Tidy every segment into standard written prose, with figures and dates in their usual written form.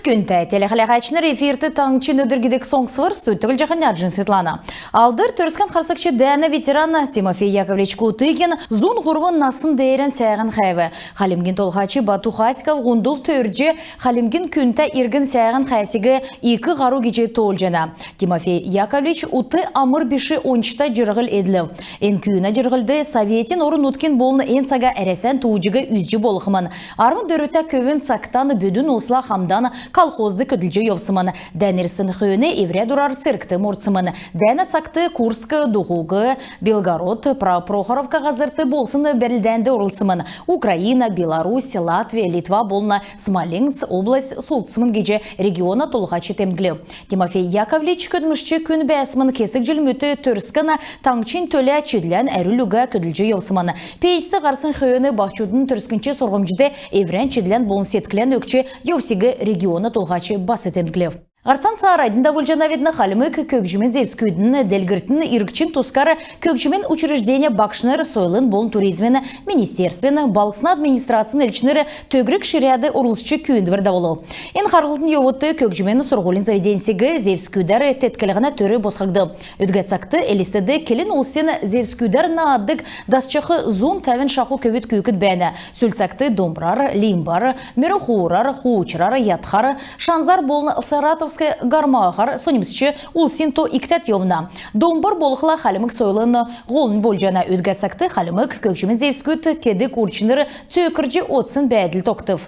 күнті телехалағачыныр эфирті таңчын өдіргедек соңсывыр студтігіл жақын яджын Светлана. Алдыр түріскен қарсықшы дәні ветеран Тимофей Яковлевич Кутыгин зун ғұрвын насын дейрен сәйғын қайвы. Халимгин толғачы Бату Хаськов ғундыл түрже Халимгин күнті иргін сәйғын қайсігі екі ғару кече толжана. Тимофей Яковлевич ұты амыр біші ончыта жырғыл еділі. Ен күйіна жырғылды Советин орын ұткен болыны ен саға әресен туыжығы үзжі болықымын. Армын дөріті көвін цактаны бөдін олсыла хамдан колхозды көділжі евсымын. Дәнерсін хүйіні евре дұрар циркті мұртсымын. Дәні цакты Курск, Духуғы, Белгород, Прохоровка ғазырты болсыны бәрілдәнді ұрылсымын. Украина, Беларусь, Латвия, Литва болына Смоленск область солтсымын геже региона толғачы темглі. Тимофей Яковлевич көдмішчі күн бәсімін кесік жылмөті түрскіні таңчын төлі чедлән әрілігі көділжі евсымын. Пейісті ғарсын хүйіні бақчудың түрскінші сорғымжыды еврен чедлән болын сеткілен өкче евсігі региона толғачы басы темглі. Арсан саарайдында вольжанаведна халимык көкжімен зевскүйдің дәлгіртін иргчин тускары көкжімен учреждения бақшыныр сойлын болын туризмені министерствені балқсына администрацияны әлчінері төгірік ширяды ұрылысчы күйіндірді болу. Ен қарғылтын еуытты көкжімен сұрғолин заведенсегі зевскүйдер тәткілігіні түрі босқықты. Өдгәтсақты әлістеді келін олсен зевскүйдер нааддық дасчақы зун тәвін шақу көвіт күйкіт бәні. Сүлсақты домбрар, лимбар, мерухурар, хуучрар, ятхар, шанзар болын Саратов гармағар сонимсчы улсин то иктет евна. Домбар болықла халимык сойлын ғолын болжана өдгәтсақты халимык көкжімен зевскүйт кедік урчыныры түйкіржі отсын бәділ тоқтыв.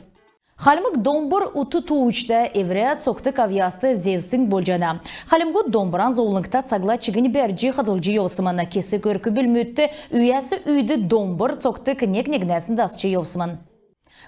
Халимык домбар уты туучта евреят соқты кавиясты зевсің болжана. Халимгу домбаран зоулыңқта цагла чигini бәрджи қадылжы еусымана кесі көркі білмөтті үйәсі үйді домбар соқты кінек-негнәсін дасчы еусыман.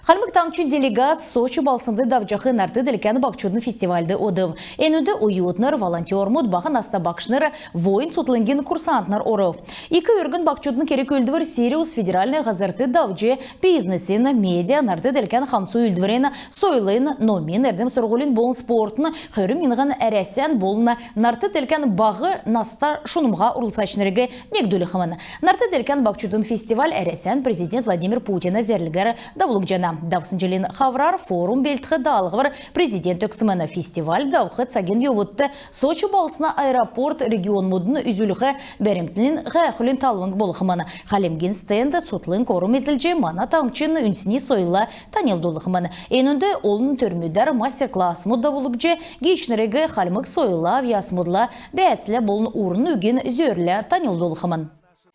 Халимык таңчын делегат Сочи балсынды давжақы нарты ділкәні бақчудың фестивальды одыв. Энуді уютныр, волонтер мұд бағын аста бақшыныр, воин сотлынген курсантнар оров. Икі өргін бақчудың керек өлдівір Сириус федеральный ғазырты давжы бизнесін, медиа, нарты ділкән хамсу өлдівірен, сойлын, номин, әрдім сұрғылын болын спортын, қөрі минған әрәсен болына нарты ділкән бағы наста шунымға ұрылсачынырығы негдулі қымын. Нарты ділкән бақчудың фестиваль әрәсен президент Владимир Путина зәрлігер давлық жана. Давсынжелин Хаврар форум бельтхы далғыр президент өксіміні фестиваль давқы цаген евутты Сочи балсына аэропорт регион мұдыны үзіліғі бәрімтілін ғайқылын талвың болғымын. Халимген стенді сотлын корум ezілже мана тамчын үнсіне сойыла танелдулығымын. Енінді олын түрмедер мастер-класс мұдда болықже гейшнерегі халимық сойыла авиасмұдла бәтсілі болын урын үген зөрлі танелдулығымын.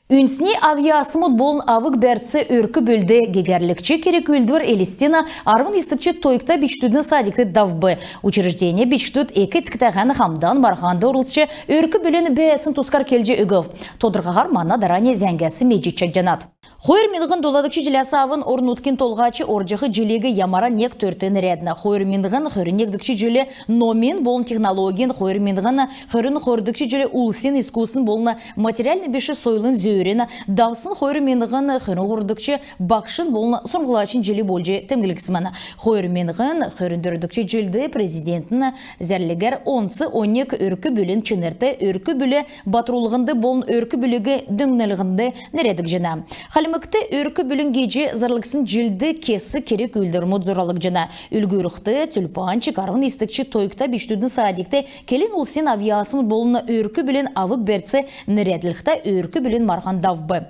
Үнсіне авиасымыд болын авық бәртсі өркі бөлді гегерлікчі керек өлдір Элистина арвын истікчі тойықта бичтудің садикті давбы. Учреждение бичтуд екетскітаған хамдан марғанды ұрылсычы өркі бөлін бәсін тускар келже үгіл. Тодырғағар мана даране зәңгәсі меджетчі жанат. Хойыр минғын доладықчы жилясавын орын ұткен толғачы оржығы жилегі ямара нек төртін рәдіна. Хойыр минғын хойыр некдікчі жилі номен болын технологиен, хойыр минғын хойырын хойырдықчы жилі улсын искусын болына материальны беші сойлын зөйрені, давсын хойыр минғын хойырын хойырдықчы бақшын болына сұрғылачын жилі болжы тәмгіліксіміні. Хойыр минғын хойырын дөрдікчі жилді президентін зәрлігер онсы онек өркі бөлін чынырты өркі бөлі батырулығынды болын өркі бөлігі дөңнелігінді нәредік жына. Халимыкты өркі бүлін геже зарлықсын жилді кесі керек өлдірмұд зоралық жына. Үлгіріқті, түлпан, чекарвын истікші тойықта биштудің садикті келін олсен авиасымыд болына өркі бүлін авық бәртсі нірәділікті өркі бүлін марған давбы.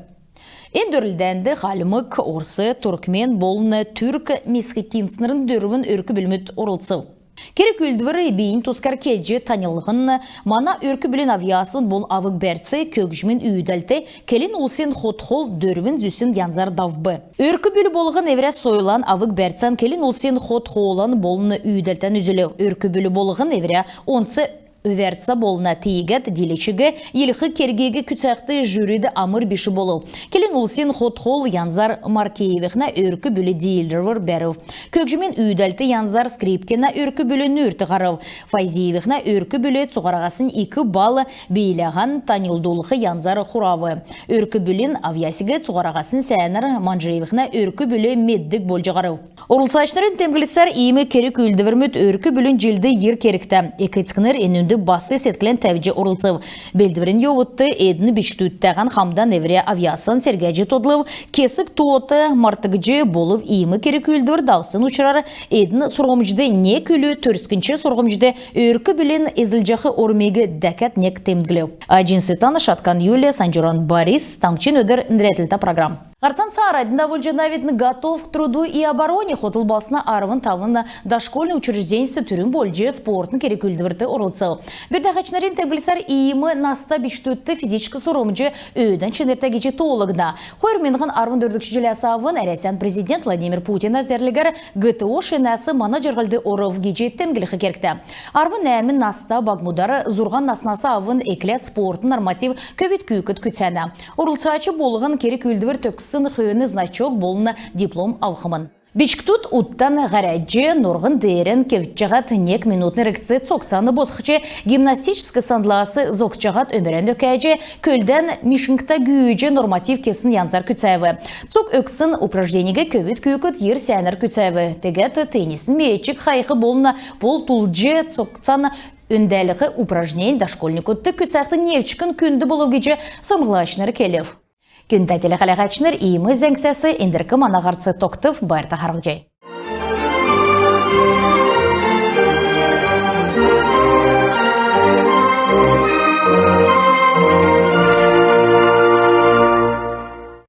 Эндөрілдәнді халимык орсы, туркмен болына түрк месхетинсынырын дөрвін өркі бүлмет орылсы. Керек өлдівірі бейін тускар келже танылығын мана өркі білін авиасын бол авық бәртсі көкжімен үйдәлті келін олсен хотхол дөрвін зүсін янзар давбы. Өркі білі болығын евре сойлан авық бәртсан келін олсен хотхолан болыны үйдәлтен үзілі. Өркі білі болығын евре онсы Өверца болына тейгет делечігі еліқі кергегі күтсақты жүреді амыр беші болу. Келін олсен хотхол янзар Маркеевіқна өркі бүлі дейлдірвір бәрів. Көкжімен үйдәлті янзар скрипкена өркі бүлі нүрті қарау. Файзиевіқна өркі бүлі цуғарағасын 2 балы бейліған танилдулықы янзар құравы. Өркі бүлін авиасігі цуғарағасын сәнір Манжиевіқна өркі бүлі меддік болжығарау. Орылсачнарын темгілісер иімі керек өлдівермет өркі бүлін жылді ер керікті. Екетскінер енінді күнді басы сетклен тәвже орылсып. Белдіверін еуытты едіні бішктүйттәған хамдан евре авиасын сергәжі тодлып, кесік туоты мартығыжы болып иімі керек үлдір далсын ұшырары едіні сұрғымжды не күлі түрскінші сұрғымжды өркі білін eziljağı ormegi дәкәт нек темділеу. Ajinsitan Шаткан Юлия, Санжуран Борис, Таңчин өдір нретілті программ. Арсан Саарадина Вольжанавитны готов к труду и обороне хотылбасына арвын тавынна дошкольный учреждениясы түрін больже спортын керек үлдірді орылцыл. Бірдәғачнарин тәбілсар иімі наста биштөтті физическі сұрымжы өйден чыныртагечі толығына. Қойырменғын арвын дөрдікші жүләсавын әресен президент Владимир Путин әзерлігер ГТО шинасы манажырғылды оров гече темгілігі керкті. Арвын әмін наста багмудары зұрған наснасы авын эклет спортын норматив көбет күйкіт күтсәні. Орылцачы болығын керек үлдір төксін хүйіні значок болына диплом ауқымын. Бичктут уттан гараджи норгын дейрен кевчагат нек минутный рекци цоксаны босқычы гимнастическі сандласы зокчагат өмірен өкәжі көлден мишингта гүйджі норматив кесін янзар күтсәві. Цок өксін упраждениге көвіт күйкіт ер сәнір күтсәві. Тегет теннисін мейчік хайқы болына пол тулджи цокцаны өндәлігі упражнень дошкольникутты күтсәқті невчікін күнді болу геже сомғылашыныр келев. Күн тәтелі қалағачыныр иімі зәңсәсі ендіркі манағарцы тоқтыв барта харылжай.